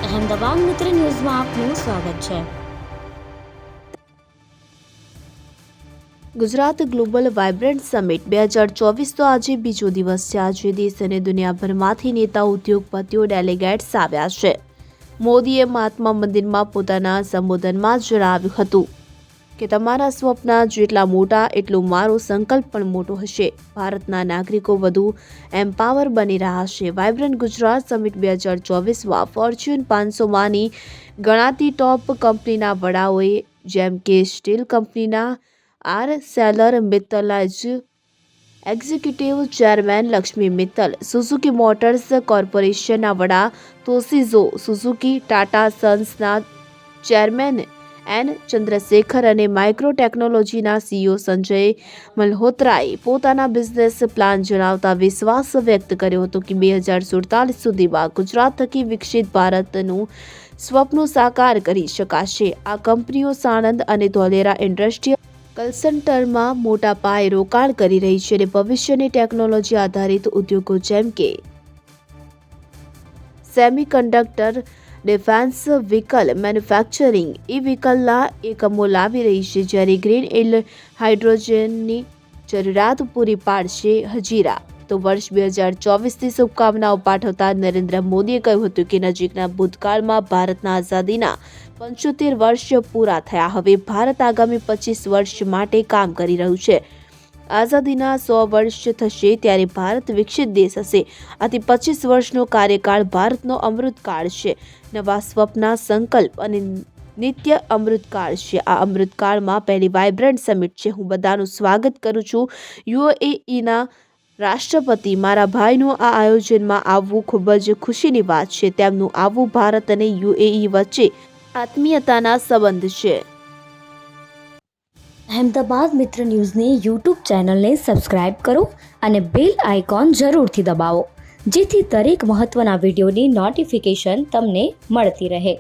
અહેમદાબાદ મિત્ર ન્યૂઝમાં આપનું સ્વાગત છે। ગુજરાત ગ્લોબલ વાઇબ્રન્ટ સમિટ 2024 તો આજે બીજો દિવસ છે। આજે દેશ અને દુનિયાભરમાંથી નેતાઓ, ઉદ્યોગપતિઓ, ડેલિગેટ્સ આવ્યા છે। મોદીએ મહાત્મા મંદિરમાં પોતાના સંબોધનમાં જણાવ્યું હતું કે તમારા સ્વપ્ન જેટલા મોટા એટલું મારો સંકલ્પ પણ મોટો હશે। ભારતના નાગરિકો વધુ એમ્પાવર બની રહ્યા છે। વાઇબ્રન્ટ ગુજરાત સમિટ 2024માં ફોર્ચ્યુન 500માંની ગણાતી ટોપ કંપનીના વડાઓએ જેમ કે સ્ટીલ કંપનીના R Mittal executive chairman Lakshmi Mittal, Suzuki motors કોર્પોરેશનના વડા તોશિઝો સુઝુકી, ટાટા સન્સના ચેરમેન એન ચંદ્રશેખર અને માઇક્રો ટેકનોલોજીના સીઈઓ સંજય મલ્હોત્રાએ પોતાના બિઝનેસ પ્લાન જણાવતા વિશ્વાસ વ્યક્ત કર્યો હતો કે 2047 સુધીમાં ગુજરાત થકી વિકસિત ભારતનું સ્વપ્ન સાકાર કરી શકાશે। આ કંપનીઓ સાણંદ અને ધોલેરા ઇન્ડસ્ટ્રીયલ ક્લસ્ટરમાં મોટા પાયે રોકાણ કરી રહી છે અને ભવિષ્યની ટેકનોલોજી આધારિત ઉદ્યોગો જેમ કે સેમિકન્ડક્ટર, ડિફેન્સ વ્હીકલ મેન્યુફેક્ચરિંગ, વ્હીકલના એકમો લાવી રહી છે, જ્યારે ગ્રીન હાઇડ્રોજનની જરૂરિયાત પૂરી પાડશે। હજીરા તો વર્ષ 2024થી શુભકામનાઓ પાઠવતા નરેન્દ્ર મોદીએ કહ્યું હતું કે નજીકના ભૂતકાળમાં ભારતના આઝાદીના 75 વર્ષ પૂરા થયા। હવે ભારત આગામી 25 વર્ષ માટે કામ કરી રહ્યું છે। આઝાદીના 100 વર્ષ થશે ત્યારે ભારત વિકસિત દેશ હશે। આથી 25 વર્ષનો કાર્યકાળ ભારતનો અમૃતકાળ છે। નવા સ્વપ્ન, સંકલ્પ અને નિત્ય અમૃતકાળ છે। આ અમૃતકાળમાં પહેલી વાઇબ્રન્ટ સમિટ છે। હું બધાનું સ્વાગત કરું છું। યુએઈના રાષ્ટ્રપતિ મારા ભાઈનું આ આયોજનમાં આવવું ખૂબ જ ખુશીની વાત છે। તેમનું આવવું ભારત અને યુએઈ વચ્ચે આત્મીયતાના સંબંધ છે। અહેમદાબાદ મિત્ર ન્યૂઝની યુટ્યુબ ચેનલને સબસ્ક્રાઇબ કરો અને બેલ આઇકોન જરૂરથી દબાવો, જેથી દરેક મહત્ત્વના વિડીયોની નોટિફિકેશન તમને મળતી રહે।